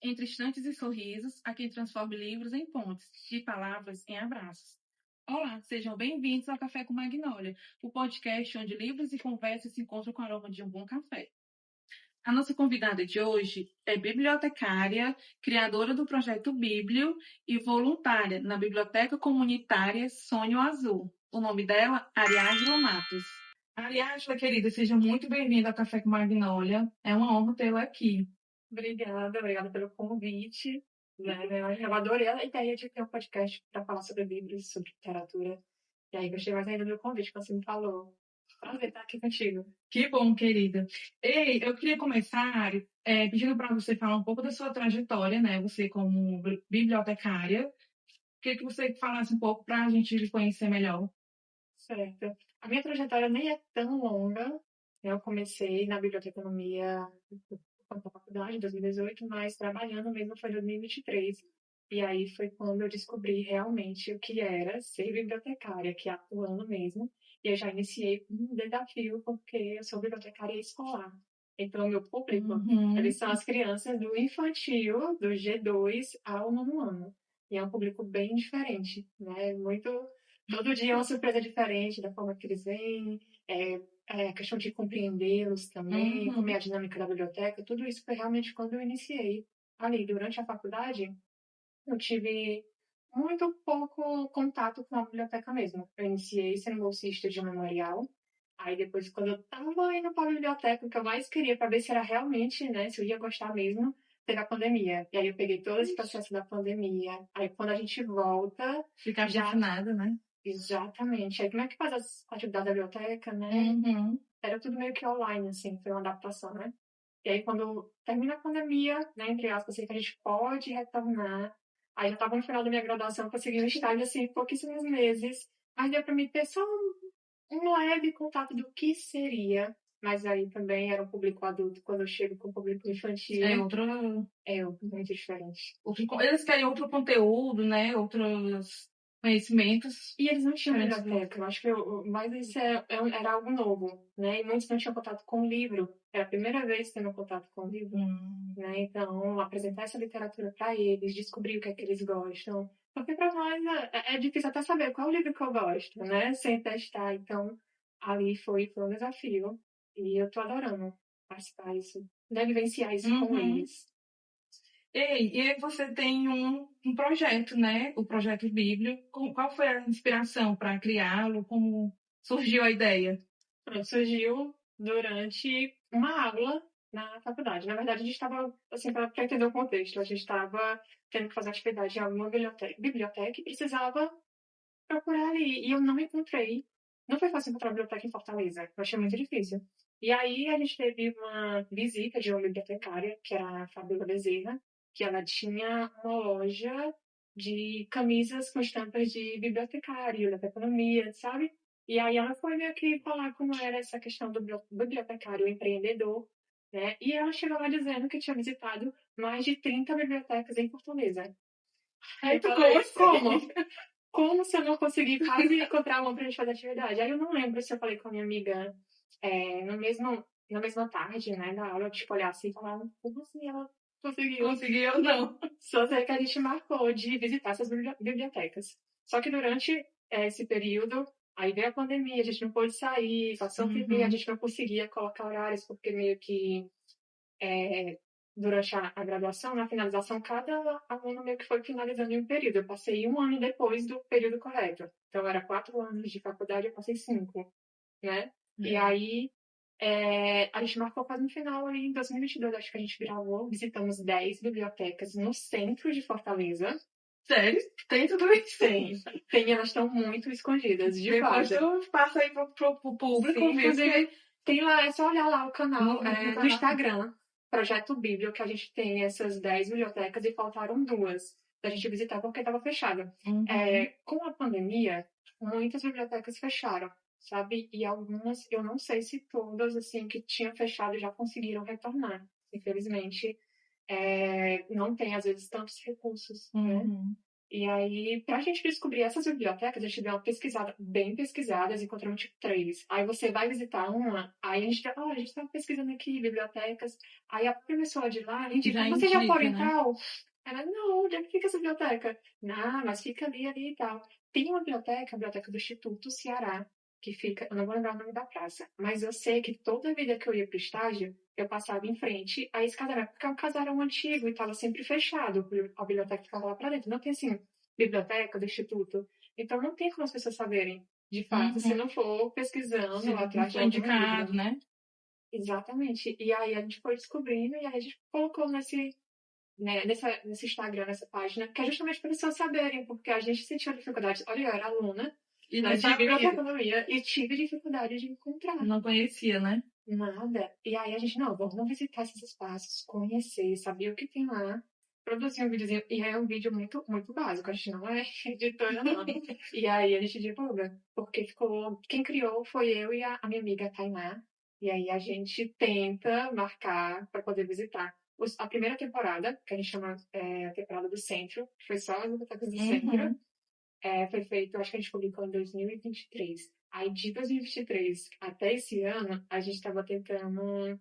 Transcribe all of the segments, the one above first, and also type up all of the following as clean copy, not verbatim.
entre instantes e sorrisos, a quem transforma livros em pontes, de palavras em abraços. Olá, sejam bem-vindos ao Café com Magnólia, o podcast onde livros e conversas se encontram com o aroma de um bom café. A nossa convidada de hoje é bibliotecária, criadora do projeto Bíblio e voluntária na Biblioteca Comunitária Sonho Azul. O nome dela, Ariadna Matos. Ariadna, querida, seja muito bem-vinda ao Café com Magnólia. É uma honra tê-la aqui. Obrigada pelo convite. Eu adorei a ideia de ter um podcast para falar sobre livros, sobre literatura. E aí, gostei mais ainda do convite que você me falou. Prazer estar aqui contigo. Que bom, querida. Ei, eu queria começar pedindo para você falar um pouco da sua trajetória, né? Você como bibliotecária. Queria que você falasse um pouco para a gente lhe conhecer melhor. Certo. A minha trajetória nem é tão longa. Eu comecei na biblioteconomia na faculdade, em 2018, mas trabalhando mesmo foi em 2023. E aí foi quando eu descobri realmente o que era ser bibliotecária, que é atuando mesmo. E eu já iniciei um desafio, porque eu sou bibliotecária escolar. Então, meu público, eles são as crianças do infantil, do G2 ao nono ano. E é um público bem diferente, né? Todo dia é uma surpresa diferente da forma que eles vêm, a questão de compreendê-los também, como é a dinâmica da biblioteca, tudo isso foi realmente quando eu iniciei. Ali, durante a faculdade, eu tive muito pouco contato com a biblioteca mesmo. Eu iniciei sendo bolsista de um memorial. Aí depois, quando eu tava indo para a biblioteca, o que eu mais queria para ver se era realmente, né, se eu ia gostar mesmo, teve a pandemia. E aí eu peguei todo esse processo da pandemia. Aí quando a gente volta... Ficar fascinada, né? Exatamente. Aí como é que faz as atividades da biblioteca, né? Era tudo meio que online, assim, foi uma adaptação, né? E aí, quando termina a pandemia, né, entre aspas, assim, que a gente pode retornar, aí eu estava no final da minha graduação, consegui um estágio, assim, pouquíssimos meses, mas deu para mim ter só um leve contato do que seria, mas aí também era um público adulto, quando eu chego com o público infantil. É muito diferente. Eles querem outro conteúdo, né? Outros conhecimentos. E eles não tinham biblioteca. Eu acho que mas isso era algo novo, né? E muitos não tinham contato com o livro. Era a primeira vez tendo contato com o livro. Né? Então, apresentar essa literatura para eles, descobrir o que é que eles gostam. Porque para nós é difícil até saber qual é o livro que eu gosto, né? Sem testar. Então, ali foi um desafio. E eu tô adorando participar disso, né? Vivenciar isso com eles. E aí você tem um projeto, né? O projeto Bíblio. Qual foi a inspiração para criá-lo? Como surgiu a ideia? Surgiu durante uma aula na faculdade. Na verdade, a gente estava, assim, para entender o contexto, a gente estava tendo que fazer atividade em alguma biblioteca e precisava procurar ali. E eu não encontrei. Não foi fácil encontrar uma biblioteca em Fortaleza. Eu achei muito difícil. E aí a gente teve uma visita de uma bibliotecária, que era a Fabiola Bezerra, que ela tinha uma loja de camisas com estampas de bibliotecário, da economia, sabe? E aí ela foi meio que falar como era essa questão do bibliotecário empreendedor, né? E ela chegou lá dizendo que tinha visitado mais de 30 bibliotecas em Fortaleza. Aí eu falei, como? Como se eu não conseguir quase encontrar uma pra gente fazer atividade? Aí eu não lembro se eu falei com a minha amiga na mesma tarde, né, da aula, tipo, olhar assim e falar, como assim ela conseguiu? Conseguiu ou não? Só sei que a gente marcou de visitar essas bibliotecas. Só que durante esse período, aí veio a pandemia, a gente não pôde sair, passou um tempinho, a gente não conseguia colocar horários, porque meio que durante a graduação, na finalização, cada aluno meio que foi finalizando em um período. Eu passei 1 ano depois do período correto. Então, era 4 anos de faculdade, eu passei 5, né? E aí, a gente marcou quase no final ali, em 2022, acho que a gente gravou, visitamos 10 bibliotecas no centro de Fortaleza. Sério? Tem tudo isso? Tem, elas estão muito escondidas, de Depois fato. tu passa aí pro público, Sim, viu? inclusive, tem lá, é só olhar lá o canal No do Instagram, Projeto Bíblio, que a gente tem essas 10 bibliotecas e faltaram 2 da gente visitar porque estava fechada. Com a pandemia, muitas bibliotecas fecharam, sabe? E algumas, eu não sei se todas, assim, que tinham fechado já conseguiram retornar. Infelizmente, não tem, às vezes, tantos recursos, né? E aí, pra gente descobrir essas bibliotecas, a gente deu uma pesquisada, bem pesquisadas, encontramos tipo 3. Aí você vai visitar uma, aí a gente tá pesquisando aqui, bibliotecas. Aí a pessoa de lá indica, Já você já for indica, em né? tal? Ela, não, onde é que fica essa biblioteca? Não, mas fica ali e tal. Tem uma biblioteca, a biblioteca do Instituto Ceará, que fica, eu não vou lembrar o nome da praça, mas eu sei que toda vida que eu ia pro estágio, eu passava em frente a esse casarão, porque é um casarão antigo e estava sempre fechado, a biblioteca ficava lá para dentro. Não tem, assim, biblioteca do Instituto. Então não tem como as pessoas saberem, de fato, se Uhum. não for Se pesquisando não atrás de for algum indicado, livro. né? Exatamente. E aí a gente foi descobrindo e aí a gente colocou nesse Instagram, nessa página, que é justamente para as pessoas saberem, porque a gente sentia dificuldade. Olha, eu era aluna, E né, não de sabia, biblioteconomia e tive dificuldade de encontrar. não conhecia, né? Nada. E aí a gente, não, vamos visitar esses espaços, conhecer, saber o que tem lá, produzir um videozinho. E é um vídeo muito, muito básico, a gente não é editora, não. E aí a gente divulga, porque ficou. Quem criou foi eu e a minha amiga Tainá. E aí a gente tenta marcar para poder visitar. A primeira temporada, que a gente chama a temporada do centro, que foi só as bibliotecas do centro, Uhum. foi feito, acho que a gente publicou em 2023. Aí, de 2023 até esse ano, a gente estava tentando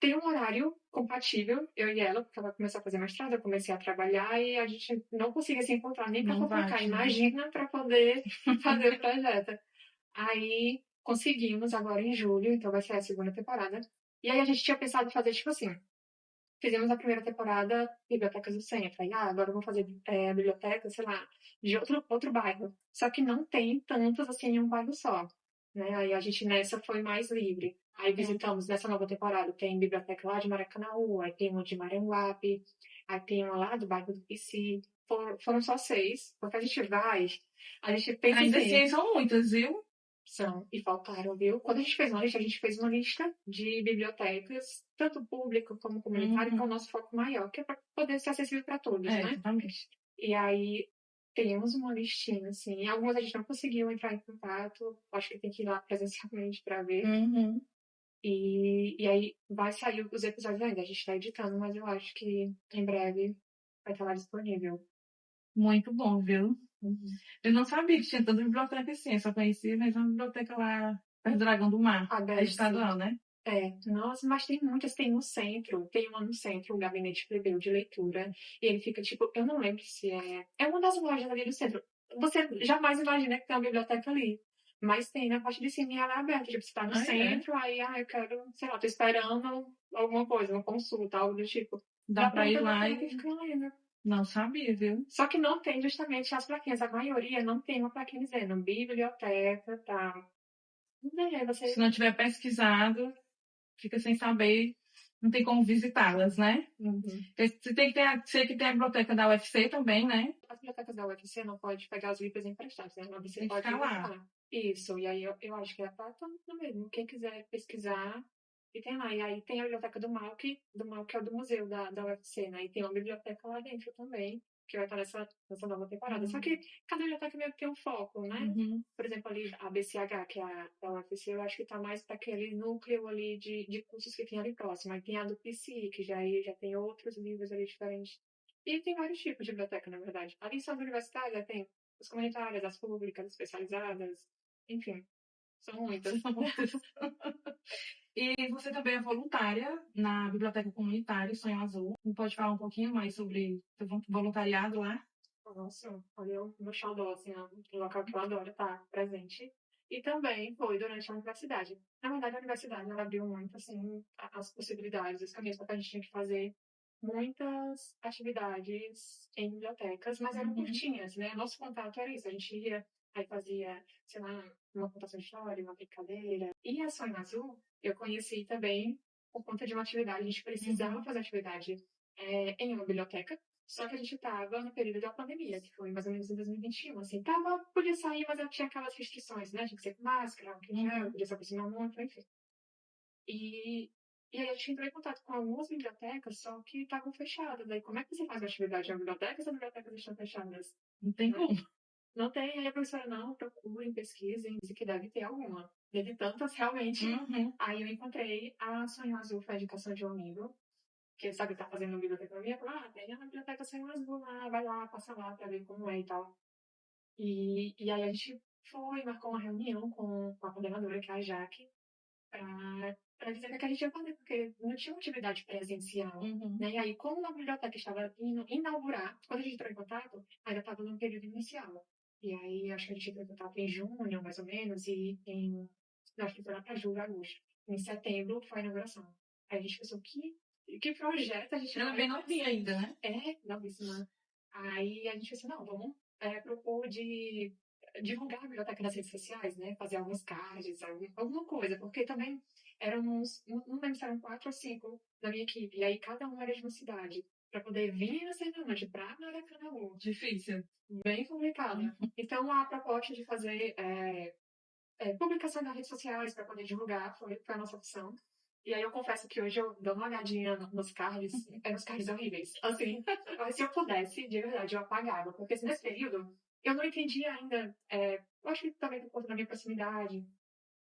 ter um horário compatível, eu e ela, porque ela começou a fazer mestrado, eu comecei a trabalhar e a gente não conseguia se encontrar nem para Não fofocar. bate, né? Imagina para poder fazer o projeto. Aí, conseguimos agora em julho, então vai ser a segunda temporada. E aí a gente tinha pensado em fazer tipo assim, fizemos a primeira temporada Bibliotecas do Centro. Aí, agora eu vou fazer biblioteca, sei lá, de outro bairro. Só que não tem tantas assim em um bairro só. Né? Aí a gente nessa foi mais livre. Aí visitamos nessa nova temporada, tem biblioteca lá de Maracanaú, aí tem uma de Maranguape, aí tem uma lá do bairro do Pici. Foram só 6, porque a gente pensa Ainda assim, assim, são muitas, viu? são, e faltaram, viu? Quando a gente fez uma lista de bibliotecas, tanto público como comunitário, que é o Uhum. nosso foco maior, que é para poder ser acessível para todos, É, né? exatamente. E aí temos uma listinha, assim. Algumas a gente não conseguiu entrar em contato, acho que tem que ir lá presencialmente para ver. Uhum. E aí vai sair os episódios ainda, a gente está editando, mas eu acho que em breve vai estar lá disponível. Muito bom, viu? Uhum. Eu não sabia que tinha tanta biblioteca assim, eu só conhecia mesmo a biblioteca lá perto do Dragão do Mar. A É BS. estadual, né? Nossa, mas tem muitas, tem no centro, tem uma no centro, um gabinete plebeu de leitura, e ele fica tipo, eu não lembro se é uma das lojas ali do centro. Você jamais imagina que tem uma biblioteca ali, mas tem na parte de cima e ela é aberta, tipo, você tá no Ah, é? centro, aí, eu quero, sei lá, tô esperando alguma coisa, uma consulta, algo do tipo. Dá Já pra pega a ir lá biblioteca e e fica lendo. não sabia, viu? Só que não tem justamente as plaquinhas, a maioria não tem uma plaquinha dizendo biblioteca, tá. Não tem, aí Se você... não tiver pesquisado, fica sem saber, não tem como visitá-las, né? Uhum. Você tem que ter, sei que tem a biblioteca da UFC também, né? As bibliotecas da UFC não pode pegar os livros emprestados, né? Mas você Tem que pode ficar lá. levar. Isso, e aí eu acho que é para todo mundo mesmo. Quem quiser pesquisar, e tem lá. E aí tem a biblioteca do Malk é o do museu da UFC, né? E tem uma biblioteca lá dentro também, que vai estar nessa nova temporada. Só que cada biblioteca meio que tem um foco, né? Uhum. Por exemplo, ali a BCH, que é a da UFC, eu acho que está mais para aquele núcleo ali de cursos que tem ali próximo. Aí tem a do PC, que já tem outros livros ali diferentes. E tem vários tipos de biblioteca, na verdade. Ali só as universitárias, tem as comunitárias, as públicas, as especializadas, enfim, são muitas. E você também é voluntária na Biblioteca Comunitária Sonho Azul. Você pode falar um pouquinho mais sobre seu voluntariado lá? Nossa, olha o meu xodó, assim, é um local que eu adoro estar presente. E também foi durante a universidade. Na verdade, a universidade ela abriu muito, assim, as possibilidades, os caminhos, porque a gente tinha que fazer muitas atividades em bibliotecas, mas eram Uhum. curtinhas, né? Nosso contato era isso, a gente ia, aí fazia, sei lá, uma contação de história, uma brincadeira. E a Sonho Azul, eu conheci também por conta de uma atividade, a gente precisava Uhum. fazer atividade em uma biblioteca, só que a gente estava no período da pandemia, que foi mais ou menos em 2021. Assim, podia sair, mas tinha aquelas restrições, né? Tinha que ser com máscara, álcool em gel, Uhum. podia se aproximar muito, enfim. E, e aí a gente entrou em contato com algumas bibliotecas, só que estavam fechadas. Daí, como é que você faz uma atividade em uma biblioteca se as bibliotecas estão fechadas? Não tem Né? como. Não tem. Aí a professora, não, procurem, pesquisem, disse que deve ter alguma. Teve tantas, realmente. Uhum. Aí eu encontrei a Sonho Azul, foi a indicação de um amigo. que sabe, tá fazendo biblioteconomia, fala, tem a biblioteca Sonho Azul lá, vai lá, passa lá pra ver como é e tal. E aí a gente foi, marcou uma reunião com a coordenadora, que é a Jaque, para dizer o que a gente ia fazer, porque não tinha uma atividade presencial. Né? E aí, como a biblioteca estava indo inaugurar, quando a gente entrou em contato, ainda estava no período inicial. E aí, acho que a gente entrou em contato em junho, mais ou menos, e acho que foi lá para julho, agosto. Em setembro foi a inauguração. Aí a gente pensou, que projeto a gente Era vai bem novinha ainda, né? novíssima. Aí a gente pensou, não, vamos propor de divulgar a biblioteca nas redes sociais, né? Fazer alguns cards, alguma coisa, porque também éramos, não lembro se eram 4 ou 5 da minha equipe, e aí cada um era de uma cidade, para poder vir na Serrana para Maracanaú. Difícil. Bem complicada. Então a proposta de fazer publicação nas redes sociais para poder divulgar foi a nossa opção. E aí eu confesso que hoje eu dou uma olhadinha nos cards, nos cards horríveis. Assim, mas se eu pudesse, de verdade, eu apagava. Porque assim, nesse período, eu não entendia ainda, eu acho que também por conta da minha proximidade,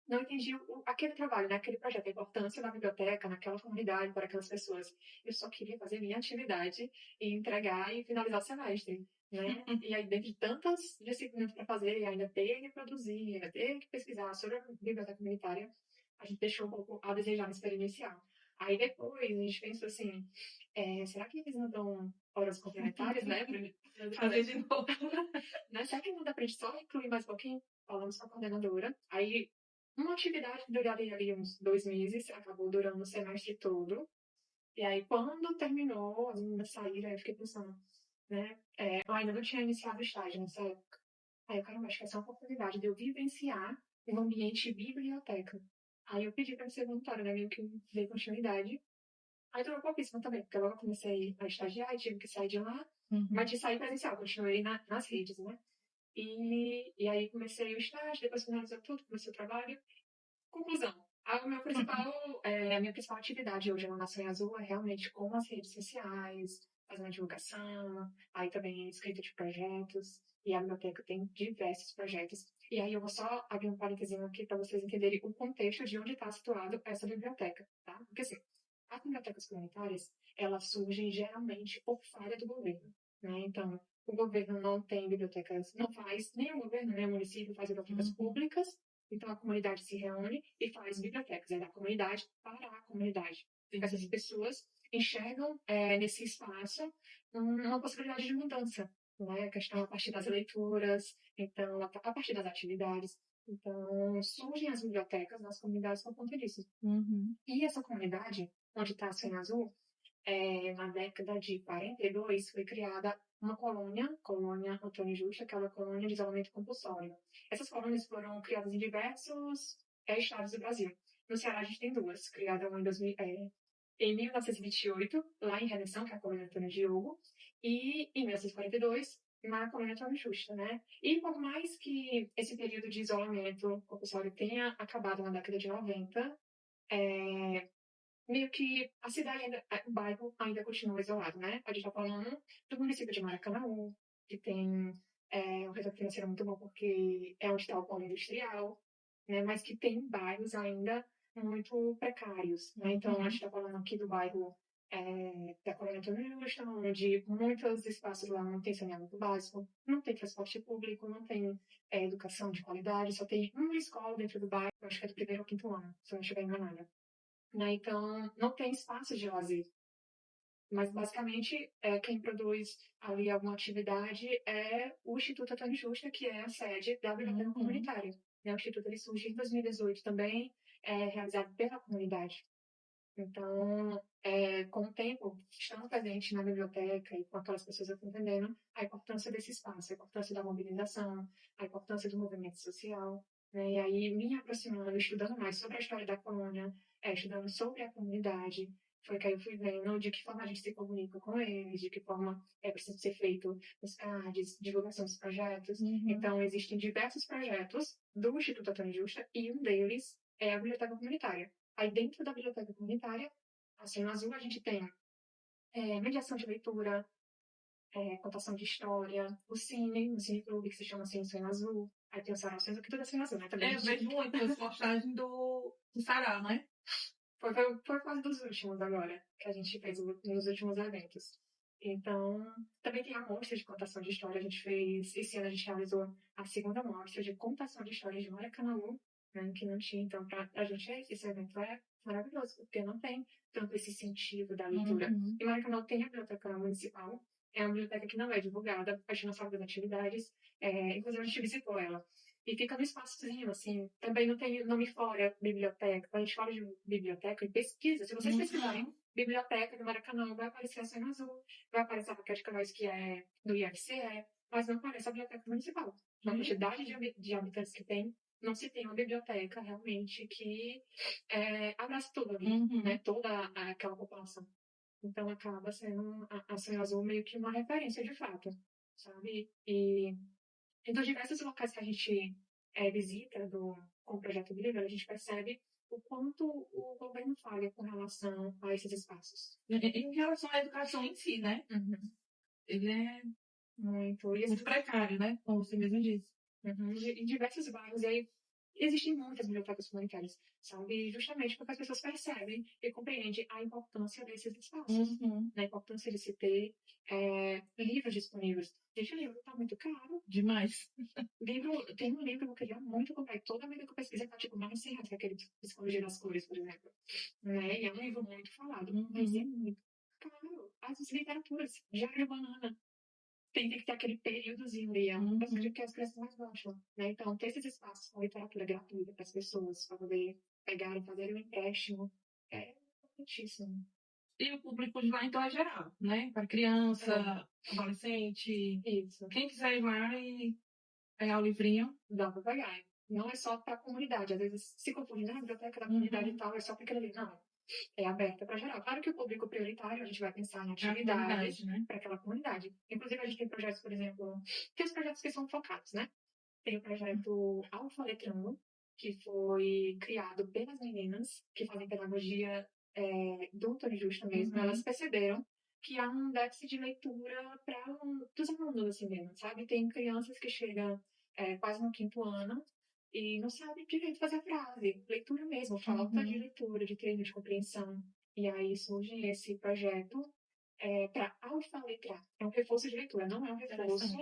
não entendi aquele trabalho, né, aquele projeto, a importância da biblioteca, naquela comunidade, para aquelas pessoas. Eu só queria fazer minha atividade e entregar e finalizar o semestre. Né? E aí, dentre tantas disciplinas para fazer, ainda ter que produzir, ainda ter que pesquisar sobre a biblioteca comunitária, a gente deixou um pouco a desejar nesse período inicial. Aí depois a gente pensou assim, será que eles não dão horas complementares, né? Fazer de novo. Né? Será que não dá pra gente só incluir mais um pouquinho? Falamos com a coordenadora. Aí, uma atividade que duraria ali uns 2 meses, acabou durando o semestre todo. E aí, quando terminou, as meninas saíram, eu fiquei pensando, né? Eu ainda não tinha iniciado o estágio nessa época. Aí eu, caramba, acho que essa é uma oportunidade de eu vivenciar um ambiente biblioteca. Aí eu pedi para ser voluntária, né? Meio que dei continuidade. Aí durou pouquíssimo também, porque logo eu comecei a estagiar e tive que sair de lá. Mas de sair presencial, continuei nas redes, né? E aí comecei o estágio, depois finalizou tudo, comecei o trabalho. Conclusão. A minha principal atividade hoje na Nação Azul é realmente com as redes sociais, fazendo divulgação, aí também escrita de projetos, e a biblioteca tem diversos projetos. E aí eu vou só abrir um parênteses aqui para vocês entenderem o contexto de onde está situado essa biblioteca, tá? Porque assim, as bibliotecas comunitárias, elas surgem geralmente por falha do governo, né? Então, o governo não tem bibliotecas, não faz, nem o governo, nem o município faz bibliotecas públicas, então a comunidade se reúne e faz bibliotecas, é da comunidade para a comunidade. Essas pessoas enxergam nesse espaço uma possibilidade de mudança, né? A questão a partir das leituras, então a partir das atividades. Então surgem as bibliotecas nas comunidades por conta disso. E essa comunidade, onde está a Sonho Azul, na década de 42, foi criada uma colônia Antônio Justo, que é uma colônia de isolamento compulsório. Essas colônias foram criadas em diversos estados do Brasil. No Ceará, a gente tem duas, criada uma em 1928, lá em Redenção, que é a colônia Antônio Diogo, e em 1942, na colônia Antônio Justo, né? E por mais que esse período de isolamento compulsório tenha acabado na década de 90, meio que a cidade ainda, o bairro ainda continua isolado, né? A gente está falando do município de Maracanaú, que tem um retorno financeiro muito bom porque é onde está o polo industrial, né? Mas que tem bairros ainda muito precários, né? Então, a gente está falando aqui do bairro da Colônia Antônio Justo, onde muitos espaços lá não tem saneamento básico, não tem transporte público, não tem educação de qualidade, só tem uma escola dentro do bairro, acho que é do primeiro ao quinto ano, se eu não estiver enganada. Né? Então, não tem espaço de lazer. Mas, basicamente, quem produz ali alguma atividade é o Instituto Antônio Justa, que é a sede da Biblioteca Comunitária. Né? O Instituto ele surgiu em 2018 também, realizado pela comunidade. Então, com o tempo, estando presente na biblioteca e com aquelas pessoas entendendo a importância desse espaço, a importância da mobilização, a importância do movimento social. Né? E aí, me aproximando, estudando mais sobre a história da colônia, estudando sobre a comunidade, foi que aí eu fui vendo de que forma a gente se comunica com eles, de que forma precisa ser feito os cards, divulgação dos projetos. Então, existem diversos projetos do Instituto Antônio Justa e um deles é a Biblioteca Comunitária. Aí, dentro da biblioteca comunitária, assim, no Azul, a gente tem mediação de leitura, contação de história, o Cine Clube, que se chama assim, Sonho Azul. Aí tem o Sarau Sonho, que tudo é Sonho Azul, né? Também Eu vejo muito as postagens do Sarau, né? Foi quase dos últimos agora, que a gente fez nos últimos eventos. Então, também tem a mostra de contação de história. A gente fez, esse ano a gente realizou a segunda mostra de contação de histórias de Maracanaú, né, que não tinha. Então, para a gente, esse evento é maravilhoso, porque não tem tanto esse sentido da leitura. Uhum. E Maracanaú tem a biblioteca municipal, é uma biblioteca que não é divulgada, a gente não sabe das atividades, inclusive a gente visitou ela. E fica no espaçozinho, assim. Também não tem nome fora, biblioteca. Quando a gente fala de biblioteca, e pesquisa, se vocês pesquisarem biblioteca do Maracanã, vai aparecer a Cena Azul, vai aparecer a Raquel de Queiroz, que é do IFCE, mas não aparece a biblioteca municipal. Na quantidade de habitantes que tem, não se tem uma biblioteca realmente que abraça tudo ali, né? Toda aquela população. Então acaba sendo a Cena Azul meio que uma referência de fato, sabe? E dos diversos locais que a gente visita com o Projeto Livre, a gente percebe o quanto o governo falha com relação a esses espaços. Em relação à educação em si, né? Ele é Muito. muito precário, né? Como você mesmo disse. Em diversos bairros, e aí existem muitas bibliotecas comunitárias, sabe? Justamente porque as pessoas percebem e compreendem a importância desses espaços, a importância de se ter livros disponíveis. Gente, o livro tá muito caro. Demais. Tem um livro que eu queria muito comprar, e toda vez que eu pesquisei tá tipo mais de 100 reais, que é aquele Psicologia das Cores, por exemplo. Né? E é um livro muito falado, mas é muito caro. As literaturas, Diário de Banana, tem que ter aquele períodozinho ali, é uma das coisas que as crianças mais gostam. Né? Então, ter esses espaços com literatura gratuita para as pessoas, para poder pegar e fazer um empréstimo, é importantíssimo. E o público de lá, então, é geral, né? Para criança, adolescente. Isso. Quem quiser ir lá e pegar o livrinho. Dá para pegar. Não é só para a comunidade. Às vezes se confunde, né? A biblioteca da comunidade e tal, é só para aquilo ali. Não. É aberta para geral. Claro que o público prioritário, a gente vai pensar em atividades para aquela comunidade. Inclusive, a gente tem projetos, por exemplo, tem os projetos que são focados, né? Tem o projeto Alfa Letrando, que foi criado pelas meninas que fazem pedagogia do Antônio Justo mesmo. Elas perceberam que há um déficit de leitura para dos alunos, assim mesmo, sabe? Tem crianças que chegam quase no quinto ano e não sabem direito fazer a frase. Leitura mesmo, falta de leitura, de treino de compreensão. E aí surge esse projeto para alfabetizar. É um reforço de leitura, não é um reforço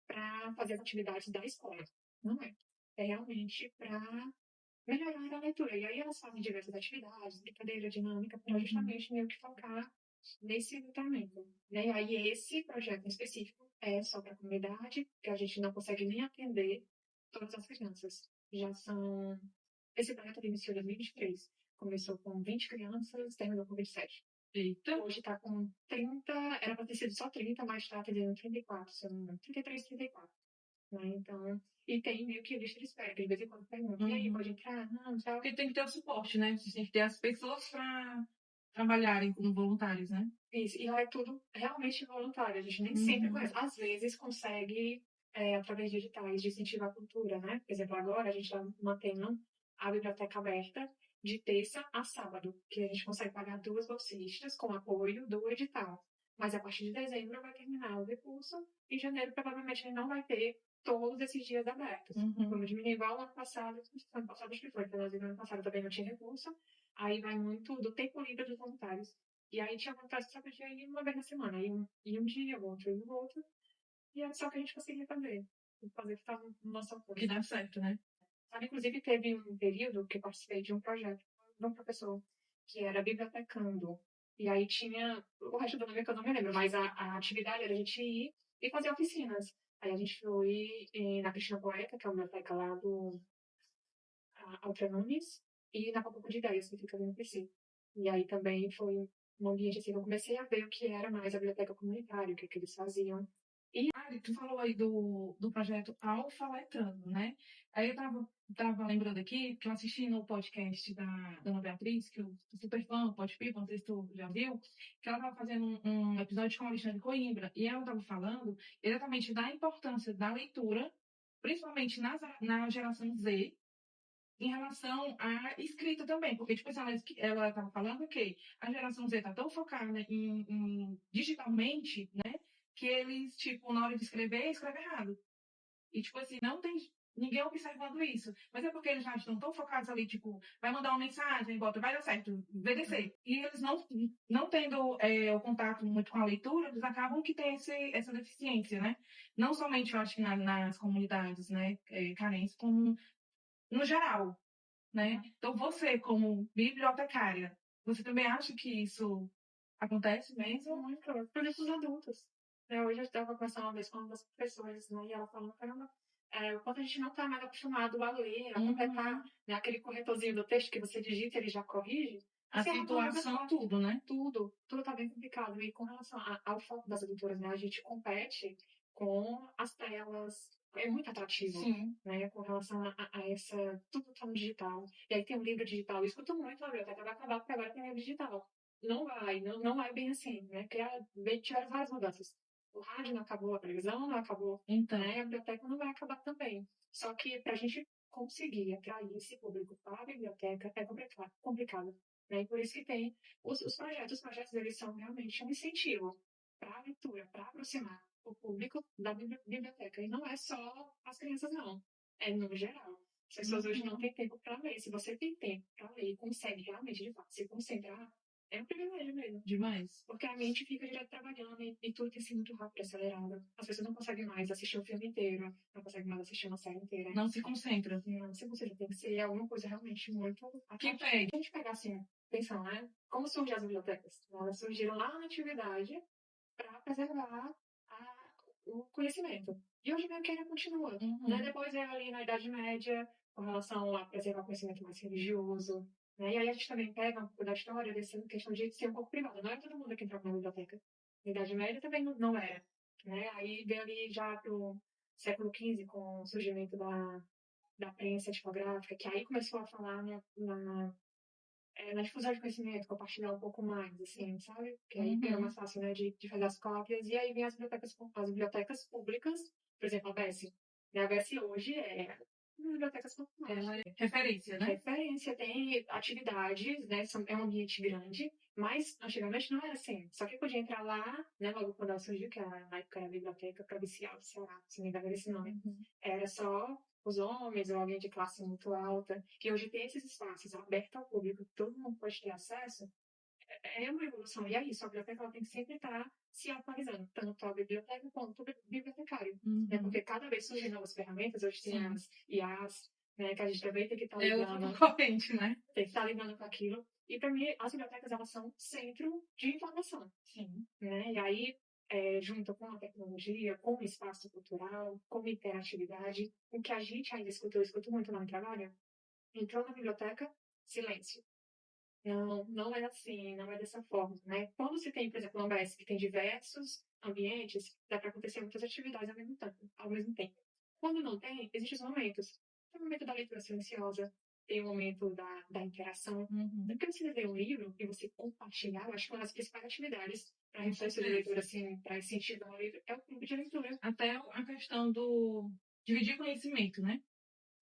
para fazer as atividades da escola. Não é. É realmente para melhorar a leitura. E aí elas fazem diversas atividades, brincadeira, dinâmica, para justamente meio que focar nesse letramento. Né? E aí esse projeto em específico é só para a comunidade, que a gente não consegue nem atender todas as crianças. Já são... Esse projeto iniciou em 2023. Começou com 20 crianças, terminou com 27. Eita. Hoje está com 30, era para ter sido só 30, mas está atendendo 34, se eu não me engano. 33, 34. Né? Então, e tem meio que lista de espera, que de vez em quando perguntam, e aí, pode entrar? Não, tal. Porque tem que ter o suporte, né? Você tem que ter as pessoas para trabalharem como voluntários, né? Isso, e lá é tudo realmente voluntário, a gente nem sempre conhece. Às vezes consegue, através de editais, de incentivar a cultura, né? Por exemplo, agora a gente está mantendo a biblioteca aberta de terça a sábado, que a gente consegue pagar 2 bolsistas com apoio do edital. Mas a partir de dezembro vai terminar o recurso, e em janeiro provavelmente ele não vai ter todos esses dias abertos. Vamos diminuir igual o ano passado acho que foi, porque no ano passado também não tinha recurso, aí vai muito do tempo livre dos voluntários. E aí tinha vontade de só podia ir uma vez na semana. E um dia, o outro, e o outro. E era só o que a gente conseguia fazer. Fazer que estava no nosso alcance. Que dá certo, né? Sabe, inclusive, teve um período que eu participei de um projeto de um professor, que era bibliotecando. E aí tinha... O resto do nome que eu não me lembro, mas a atividade era a gente ir e fazer oficinas. Aí a gente foi na Cristina Poeta, que é a biblioteca lá do Alfredo Nunes, e na Papo de Ideias, que fica ali no PC. E aí também foi um ambiente assim que eu comecei a ver o que era mais a biblioteca comunitária, o que eles faziam. E tu falou aí do projeto Alfa Letrando, né? Aí eu tava lembrando aqui que eu assisti no podcast da Ana Beatriz, que eu sou super fã, Pode Pipa, não sei se tu já viu, que ela tava fazendo um episódio com a Alexandre Coimbra, e ela tava falando exatamente da importância da leitura, principalmente na geração Z, em relação à escrita também, porque, tipo assim, ela estava falando que a geração Z está tão focada em digitalmente, né, que eles, tipo, na hora de escrever, escreve errado. E, tipo assim, não tem ninguém observando isso. Mas é porque eles já estão tão focados ali, tipo, vai mandar uma mensagem, bota, vai dar certo, VDC. E eles não tendo o contato muito com a leitura, eles acabam que tem essa deficiência, né? Não somente, eu acho que nas comunidades, né, carentes, como no geral, né? Então, você, como bibliotecária, você também acha que isso acontece mesmo? Muito, principalmente os adultos. Hoje eu estava conversando uma vez com uma das professoras, né, e ela falando, caramba, o quanto a gente não está mais acostumado a ler, a completar, né, aquele corretorzinho do texto que você digita, ele já corrige. A situação, tudo, né? Tudo está bem complicado. E com relação ao foco das editoras, né, a gente compete com as telas, é muito atrativo, Sim. né, com relação a essa, tudo está no digital. E aí tem um livro digital, eu escuto muito a biblioteca, vai acabar porque agora tem livro digital. Não é bem assim, né, tiveram várias mudanças. O rádio não acabou, a televisão não acabou, Então, né, a biblioteca não vai acabar também. Só que para a gente conseguir atrair esse público para a biblioteca é complicado. Né? E por isso que tem os projetos eles são realmente um incentivo para a leitura, para aproximar o público da biblioteca. E não é só as crianças, não. É no geral. As pessoas hoje não têm tempo para ler. Se você tem tempo para ler e consegue realmente, de fato, se concentrar, é um privilégio mesmo. Demais. Porque a mente fica direto trabalhando e tudo tem sido muito rápido, acelerado. As pessoas não conseguem mais assistir um filme inteiro, não conseguem mais assistir uma série inteira. Não se concentra. Não se concentra. Tem que ser alguma coisa realmente muito Que atrativa. pede. Se a gente pegar assim, pensando, né? Como surgem as bibliotecas? Elas surgiram lá na antiguidade para preservar o conhecimento. E hoje meio que ainda continua. Né? Depois é ali na Idade Média, com relação a preservar o conhecimento mais religioso. Né? E aí a gente também pega um pouco da história dessa questão de ser um pouco privada. Não é todo mundo que entrava na biblioteca. Na Idade Média também não era. Né? Aí vem ali já pro século XV, com o surgimento da prensa tipográfica, que aí começou a falar na difusão de conhecimento, compartilhar um pouco mais, assim, sabe? Que aí era mais fácil, né, de fazer as cópias. E aí vem as bibliotecas públicas, por exemplo, a BES. A BES hoje é bibliotecas populares. Ela é referência, né? Referência, tem atividades, né? É um ambiente grande, mas antigamente não era assim. Só que podia entrar lá, né? Logo quando ela surgiu, que na época era a Biblioteca Provincial do Ceará, se não me engano era esse nome. Era só os homens ou alguém de classe muito alta, que hoje tem esses espaços abertos ao público, que todo mundo pode ter acesso, é uma evolução. E é isso, a biblioteca ela tem que sempre estar se atualizando, tanto a biblioteca quanto o bibliotecário. Né? Porque cada vez surgem novas ferramentas, hoje tem as IAs, né, que a gente também tem que estar lidando. É outra corrente, né? Tem que estar lidando com aquilo. E para mim, as bibliotecas elas são centro de informação. Sim. Né? E aí, junto com a tecnologia, com o espaço cultural, com a interatividade, o que a gente ainda escuta, eu escuto muito no meu trabalho, entrou na biblioteca, silêncio. Não é assim, não é dessa forma, né? Quando se tem, por exemplo, uma UBS que tem diversos ambientes, dá para acontecer muitas atividades ao mesmo tempo. Quando não tem, existem os momentos. Tem o momento da leitura silenciosa, tem o momento da interação. Porque você ler um livro e você compartilhar, eu acho que uma das principais atividades para a infância de leitura, assim, para incentivar o livro, é o clube de leitura. Até a questão do dividir conhecimento, né?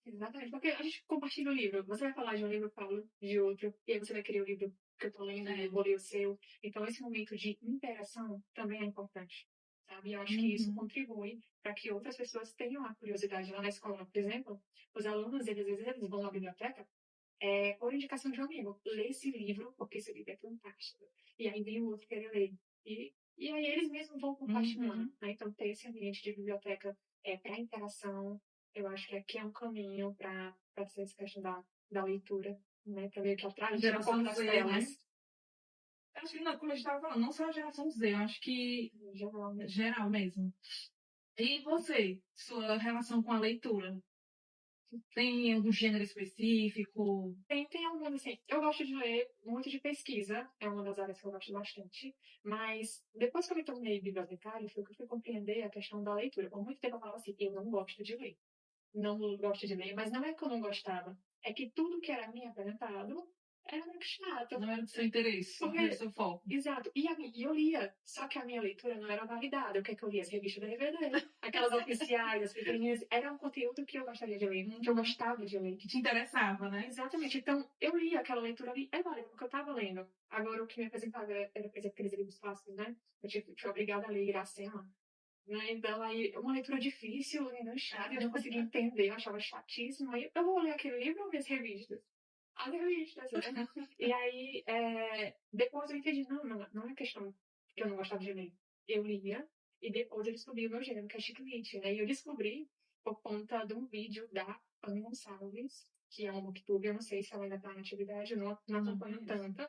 Exatamente, porque a gente compartilha o livro. Você vai falar de um livro, eu falo de outro, e aí você vai querer o livro que eu tô lendo, eu vou ler o seu. Então, esse momento de interação também é importante, sabe? Eu acho que isso contribui para que outras pessoas tenham a curiosidade lá na escola. Por exemplo, os alunos, às vezes, eles vão à biblioteca por indicação de um amigo. Lê esse livro, porque esse livro é fantástico. E aí vem o outro querer ler. E aí eles mesmos vão compartilhando. Né? Então, ter esse ambiente de biblioteca para interação, eu acho que aqui é um caminho para ser essa questão da leitura, né? Para meio que atrás de um pouco das telas. Né? Acho que, não, como a gente estava falando, não só a geração Z, eu acho que geral mesmo. E você, sua relação com a leitura? Tem algum gênero específico? Tem alguns, assim. Eu gosto de ler muito de pesquisa, é uma das áreas que eu gosto bastante. Mas depois que eu me tornei bibliotecária, foi que eu fui compreender a questão da leitura. Por muito tempo eu falava assim, eu não gosto de ler. Não gosto de ler, mas não é que eu não gostava. É que tudo que era me apresentado era muito chato. Não era do seu interesse, não era do seu foco. Exato. E eu lia, só que a minha leitura não era validada. O que é que eu lia? As revistas da DVD, aquelas oficiais, as pequenininhas. Era um conteúdo que eu gostaria de ler, que eu gostava de ler. Que te interessava, né? Exatamente. Então, eu lia aquela leitura ali, é válido, porque eu estava lendo. Agora, o que me apresentava era, por exemplo, aqueles livros fáceis, né? Eu fui obrigada a ler Iracema. né? Então, aí, uma leitura difícil, né, chata, eu não conseguia entender, eu achava chatíssimo. Aí, eu vou ler aquele livro ou ver as revistas? As revistas, né? E aí, depois eu entendi, não é questão que eu não gostava de ler. Eu lia, e depois eu descobri o meu gênero, que é chiclete, né? E eu descobri por conta de um vídeo da Ana Gonçalves, que é uma booktube, eu não sei se ela ainda está em atividade, eu não acompanho tanto.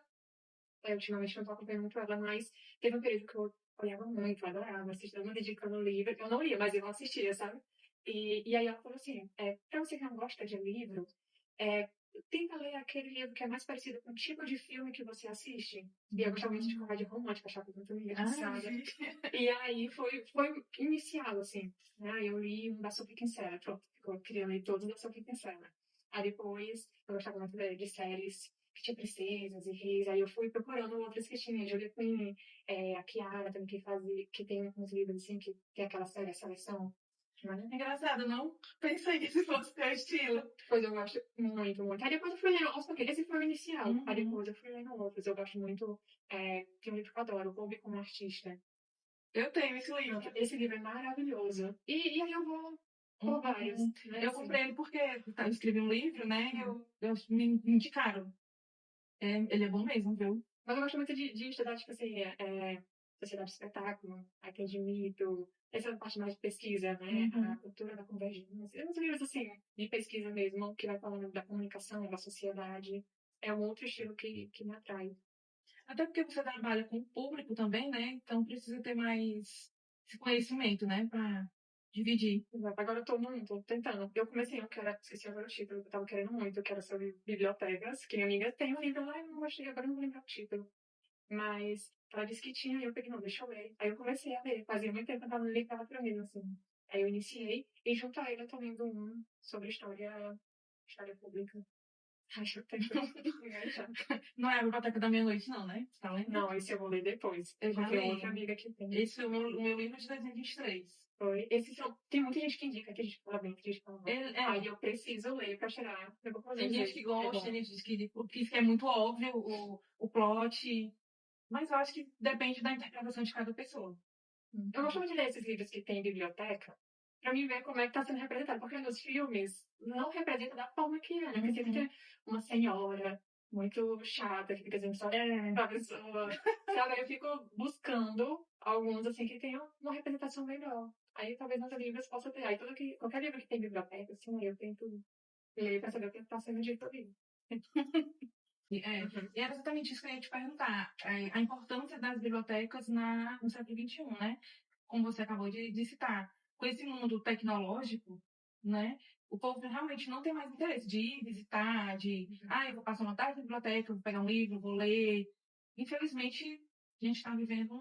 Ultimamente não estou acompanhando muito ela, mas teve um período que eu olhava muito, eu adorava, assistia, me dedicando ao livro. Eu não lia, mas eu assistia, sabe? E aí ela falou assim, pra você que não gosta de livro, é, tenta ler aquele livro que é mais parecido com o tipo de filme que você assiste. E eu gostava muito de comédia romântica, achava muito engraçada. E aí foi inicial, assim, né? Eu li um da Sophie Kinsella, pronto, eu queria ler todos da Sophie Kinsella. Aí depois, eu gostava muito de séries que tinha princesas e reis, aí eu fui procurando outras que tinha, Julia Quinn, a Kiara também, que tem uns livros, assim, que tem aquela série, a Seleção. Né? Engraçado, não pensei que esse fosse teu estilo. Pois eu gosto muito, muito. Aí depois eu fui lendo, esse foi o inicial, aí depois eu fui lendo outros, eu gosto muito, tem um livro que eu adoro, O Bob como Artista. Eu tenho esse livro. Esse livro é maravilhoso. E aí eu vou por vários. Né, eu assim. comprei ele porque eu escrevi um livro, né? Eu me indicaram. Ele é bom mesmo, viu? Mas eu gosto muito de estudar, tipo assim, sociedade de espetáculo, aquele de mito, essa parte mais de pesquisa, né? A cultura da convergência. Uns livros, assim, de pesquisa mesmo, que vai falando da comunicação, da sociedade. É um outro estilo que me atrai. Até porque você trabalha com o público também, né? Então precisa ter mais esse conhecimento, né? Pra dividir. Exato. Agora eu tô tentando. Eu comecei um que era, esqueci agora o título, que eu tava querendo muito, que era sobre bibliotecas, que minha amiga tem um livro lá e eu não gostei, agora eu não vou lembrar o título. Mas ela disse que tinha, e eu peguei, não, deixa eu ler. Aí eu comecei a ler, fazia muito tempo que eu tava lendo aquela pra mim, assim. Aí eu iniciei, e junto a ele eu tô lendo um sobre história pública. Acho que tem que enganchar. Não é a Biblioteca da Meia-Noite, não, né? Você tá lendo? Não, esse eu vou ler depois. Eu já Porque li. outra amiga que tem. Esse é o meu livro de 2023. Foi. Tem muita gente que indica, que a gente fala bem, que a gente fala mal. Aí eu preciso ler pra tirar. Tem gente que gosta, tem gente que diz que é muito óbvio o plot. Mas eu acho que depende da interpretação de cada pessoa. Eu gosto muito de ler esses livros que tem em biblioteca, pra mim ver como é que tá sendo representado. Porque nos filmes não representa da forma que é, né? Porque sempre tem uma senhora muito chata que fica dizendo só pra pessoa. Sabe? Aí eu fico buscando alguns assim que tenham uma representação melhor. Aí talvez nos livros possa ter. Aí qualquer livro que tem biblioteca, assim, eu tento ler pra saber o que tá sendo dito ali. E era exatamente isso que eu ia te perguntar. A importância das bibliotecas no século XXI, né? Como você acabou de citar. Com esse mundo tecnológico, né? O povo realmente não tem mais interesse de ir visitar, eu vou passar uma tarde na biblioteca, vou pegar um livro, vou ler. Infelizmente, a gente está vivendo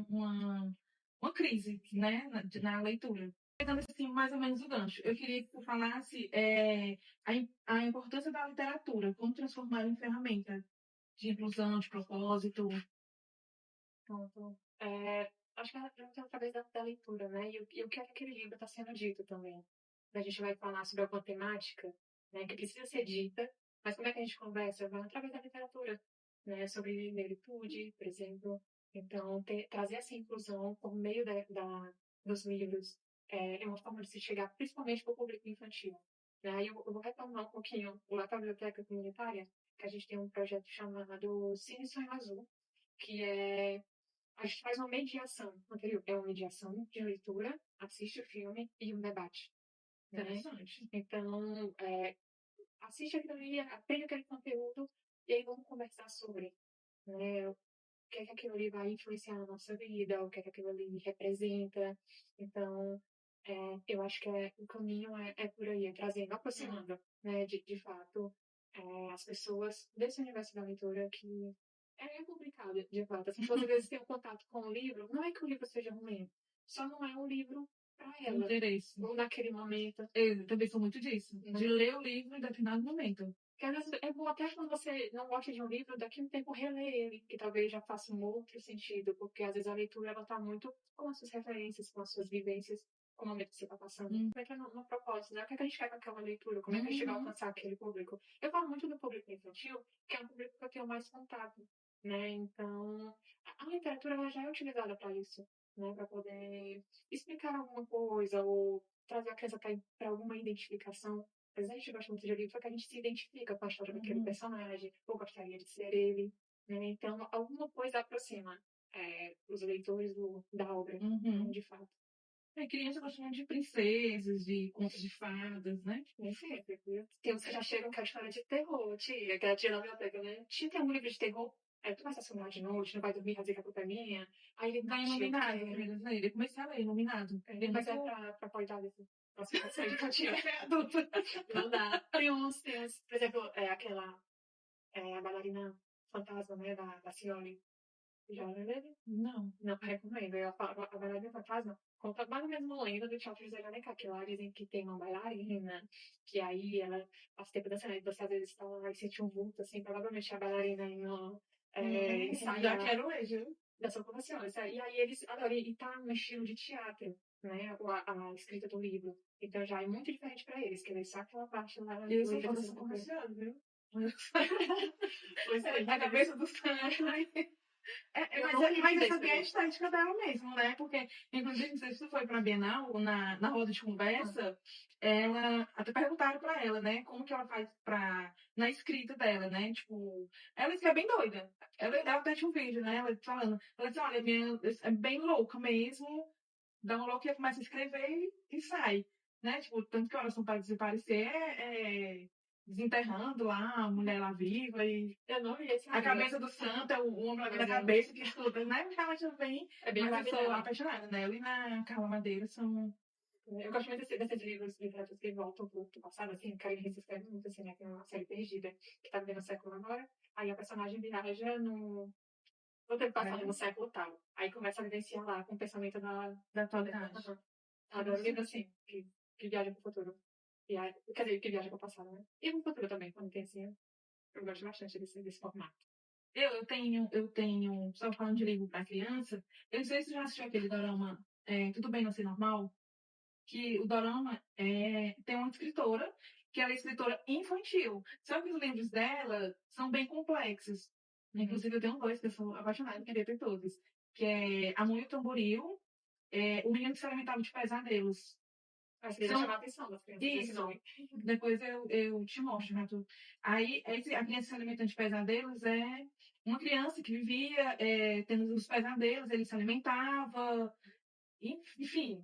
uma crise, né? Na leitura. Pegando assim, mais ou menos o gancho, eu queria que tu falasse a importância da literatura, como transformar ela em ferramenta de inclusão, de propósito. Pronto. Acho que ela pergunta através da leitura, né? E o que é que aquele livro está sendo dito também. A gente vai falar sobre alguma temática, né, que precisa ser dita, mas como é que a gente conversa? Vai através da literatura, né? Sobre negritude, por exemplo. Então, trazer essa inclusão por meio dos livros é uma forma de se chegar principalmente para o público infantil. Né? Aí eu vou retomar um pouquinho lá para a biblioteca comunitária, que a gente tem um projeto chamado Cine Sonho Azul, que a gente faz uma mediação anterior. É uma mediação de leitura, assiste o filme e um debate. Né? Interessante. Então, assiste aquilo ali, aprende aquele conteúdo e aí vamos conversar sobre, né, o que é que aquilo ali vai influenciar na nossa vida, o que é que aquilo ali representa. Então, eu acho que o caminho é por aí, trazendo, aproximando, né, de fato, as pessoas desse universo da leitura que é complicado, de fato. Assim, se às vezes tem um contato com o livro, não é que o livro seja ruim, só não é um livro para ela. Interesse. Ou naquele momento. Eu também sou muito disso, de ler o livro em determinado momento. Porque às vezes é bom até quando você não gosta de um livro, daqui a um tempo reler ele, que talvez já faça um outro sentido, porque às vezes a leitura ela tá muito com as suas referências, com as suas vivências, com o momento que você está passando. Como é que é no propósito, né? O que é que a gente quer com aquela leitura? Como é que a gente chega a alcançar aquele público? Eu falo muito do público infantil, que é um público que eu tenho mais contato, né? Então, a literatura ela já é utilizada para isso. né, para poder explicar alguma coisa ou trazer a criança para alguma identificação. Mas a gente gosta muito de livro porque a gente se identifica com a história daquele Uhum. personagem, ou gostaria de ser ele, né? Então, alguma coisa aproxima os leitores da obra, né, Uhum. de fato. Criança gosta muito de princesas, de contos de fadas, né? Nem sempre, viu? Tem uns que já chegam com a história de terror, tia, que a tia não me pega, né? Tia, tem um livro de terror, tu vai estacionar de noite, não vai dormir, vai dizer que a culpa é minha. Aí ele, Da não, tia, eu Iluminado, quero. eu comecei a ler Iluminado. Ele é Mas muito é pra qualidade desse classificação educativa. adulto. Não dá. Tem uns, por exemplo, a bailarina fantasma, né, da Cioli. Já leu? Não. Não, recomendo. A bailarina fantasma conta mais ou menos uma lenda do teatro José de Alencar, que lá dizem que tem uma bailarina, que aí ela passa tempo dançando, e você às vezes está lá e sente um vulto, assim, provavelmente a bailarina não Já ensaia quero ler, viu? da sua formação. E aí eles adoram, e tá no estilo de teatro, né, a escrita do livro. Então já é muito diferente para eles, que eles só aquela parte lá, Eu o sou livro fã tá dessa sendo tranquilo. comercial, viu? Pois é, A cabeça dos caras. eu não li Mas ainda essa esse bem é a livro. estética dela mesmo, né? Porque, inclusive, não sei se tu foi pra Bienal, na roda de Ah, conversa, ela até perguntaram pra ela, né? Como que ela faz na escrita dela, né? Tipo, ela disse que é bem doida. Ela até tinha um vídeo, né? Ela falando, ela disse, olha, é bem louca mesmo, dá um louco e começa a escrever e sai, né? Tipo, tanto que Oração para Desaparecer desenterrando lá a mulher lá viva e eu não li esse a ainda, cabeça do santo é o ombro da mas cabeça que estuda, né? Realmente eu bem, é bem mas eu vibe sou dela. apaixonada, né? Ela e na Carla Madeira são. Eu gosto muito desses livros literatos que voltam pro passado, assim, Karen Rissi escreve muito, assim, né? Tem uma série Perdida, que tá vivendo o século agora, aí a personagem viaja no tempo passado, no É, século tal. Aí começa a vivenciar lá com o pensamento da da atualidade. adoro livro assim, que viaja pro futuro. Quer dizer, que viaja pro passado, né? E pro futuro também, quando tem assim. Eu gosto bastante desse formato. Só falando de livro para criança, eu não sei se você já assistiu aquele dorama Tudo Bem Não Ser Normal, que o dorama tem uma escritora, que ela é escritora infantil. Só que os livros dela são bem complexos. Uhum. Inclusive, eu tenho dois que eu sou apaixonada, queria ter todos. Que é Amor e o Tamboril, O Menino que se Alimentava de Pesadelos. Mas queria chamar São a atenção das crianças esse isso. nome. Depois eu te mostro, né? Aí, a criança se alimentando de pesadelos é uma criança que vivia tendo os pesadelos, ele se alimentava, enfim,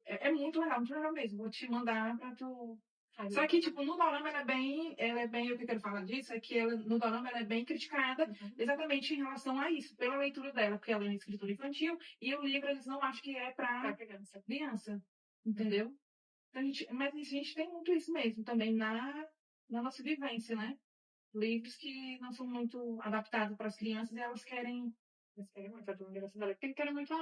é muito legal mesmo. Vou te mandar pra tu. Ai, Só que, legal. tipo, no Dorama o que eu quero falar disso é que no Dorama ela é bem criticada Uhum. exatamente em relação a isso, pela leitura dela, porque ela é uma escritora infantil e o livro eles não acham que é Pra pra criança. criança, Uhum. entendeu? Então, mas a gente tem muito isso mesmo também na nossa vivência, né? Livros que não são muito adaptados para as crianças e elas querem. Mas querem muito a do universo dela. Tem que querer muito,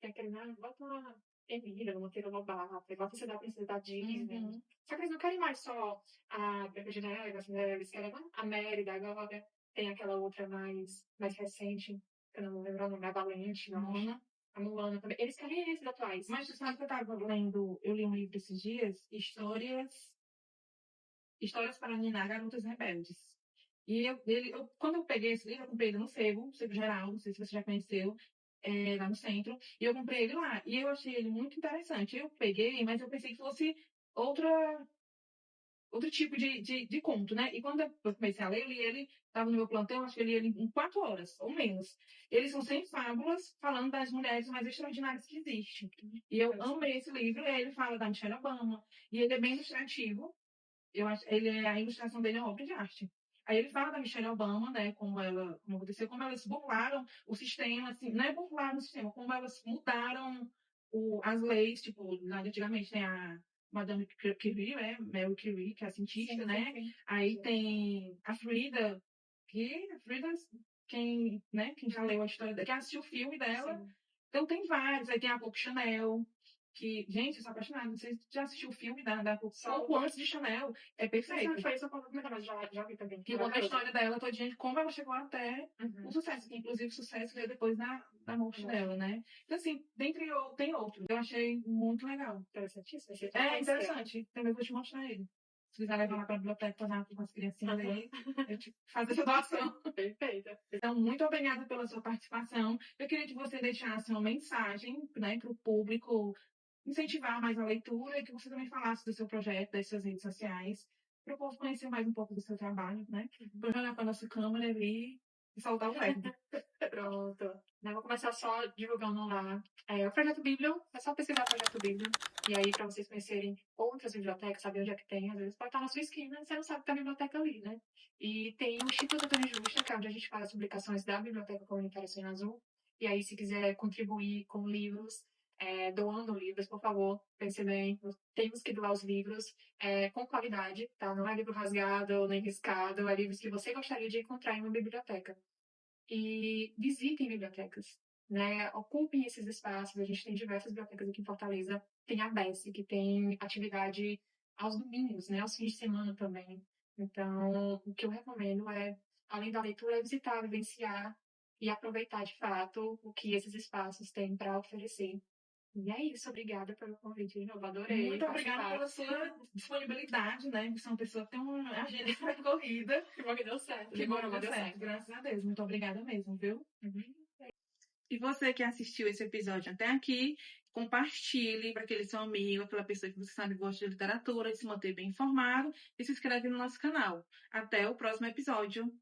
tem aquele, né? Bota Emília, Monteiro Lobato, bota Cidade Princesa da Disney. Uhum, Só que eles não querem mais só a Branca de Neve, assim, né? Eles querem a Mérida agora. Tem aquela outra mais recente, que eu não vou lembrar o nome, a Valente, eu acho. Moana. A Mulana também. Eles querem esses atuais. Mas tu sabe que eu li um livro esses dias, Histórias para Ninar Garotas Rebeldes. E quando eu peguei esse livro, eu comprei ele no Sebo Geral, não sei se você já conheceu, lá no centro, e eu comprei ele lá. E eu achei ele muito interessante. Eu peguei, mas eu pensei que fosse outra outro tipo de conto, né? E quando eu comecei a ler, eu li ele, estava no meu plantão, eu acho que eu li ele em 4 horas, ou menos. Eles são 100 fábulas falando das mulheres mais extraordinárias que existem. E eu amei esse livro, e aí ele fala da Michelle Obama, e ele é bem ilustrativo, a ilustração dele é uma obra de arte. Aí ele fala da Michelle Obama, né, como aconteceu, como elas burlaram o sistema, assim, não é burlar o sistema, como elas mudaram as leis, tipo, lá antigamente tem a Madame Curie, né, Mary Curie, que é a cientista, Sim, sim, né, sim. aí tem a Frida, quem já leu a história dela, quem assistiu o filme dela, Sim. então tem vários, aí tem a Coco Chanel, que, gente, eu sou apaixonada, não sei se você já assistiu o filme da Coco, Só pouco antes de Chanel, é Não perfeito. foi isso que eu comentar, mas já vi também. Que conta a Maravilhoso. história dela todinha, de como ela chegou até o Uhum. sucesso, que inclusive o sucesso veio depois da morte Amor, dela, né? Então, assim, tem outros. Eu achei muito legal. interessantíssimo. Esse eu É conhecia. interessante, também vou te mostrar ele. Se quiser levar lá para a biblioteca, fazer com as criancinhas aí, eu te faço essa doação. Perfeita. Então, muito obrigada pela sua participação. Eu queria que você deixasse uma mensagem, né, para o público incentivar mais a leitura e que você também falasse do seu projeto, das suas redes sociais, para o povo conhecer mais um pouco do seu trabalho, né? Vou jogar para a nossa câmera ali e soltar o verbo. Pronto. Eu vou começar só divulgando lá. O Projeto Bíblia, é só pesquisar Projeto Bíblia. E aí, para vocês conhecerem outras bibliotecas, saber onde é que tem, às vezes pode estar na sua esquina, você não sabe que tem a biblioteca ali, né? E tem o Instituto Antônio Justa, que é onde a gente faz as publicações da Biblioteca Comunitária Sonho Azul. E aí, se quiser contribuir com livros, doando livros, por favor, pense bem, temos que doar os livros com qualidade, tá? Não é livro rasgado nem riscado, é livros que você gostaria de encontrar em uma biblioteca. E visitem bibliotecas, né? Ocupem esses espaços. A gente tem diversas bibliotecas aqui em Fortaleza. Tem a BESC, que tem atividade aos domingos, né? Aos fins de semana também. Então, o que eu recomendo é, além da leitura, é visitar, vivenciar e aproveitar de fato o que esses espaços têm para oferecer. E é isso, obrigada pelo convite de novo, adorei. Muito obrigada pela sua disponibilidade, né? Você é uma pessoa que tem uma agenda corrida. Que bom que deu certo. Que bom que deu certo, graças a Deus. Muito obrigada mesmo, viu? Uhum. E você que assistiu esse episódio até aqui, compartilhe para aquele seu amigo, aquela pessoa que você sabe que gosta de literatura, de se manter bem informado e se inscreve no nosso canal. Até o próximo episódio.